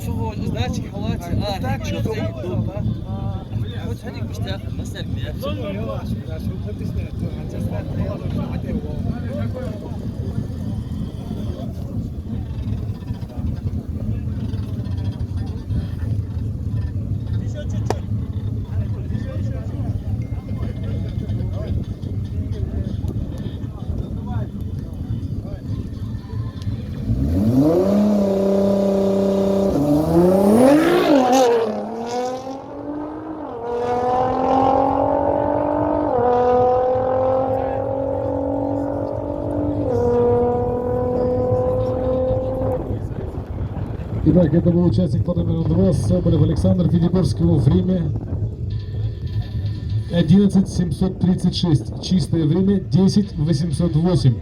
شوفوا ذاتك حواتي شو زي قلت هذيك مشتاق مسألة يا Итак, это был участник под номером 2 Соболев Александр, Федигорский его время 11:736, чистое время 10:808.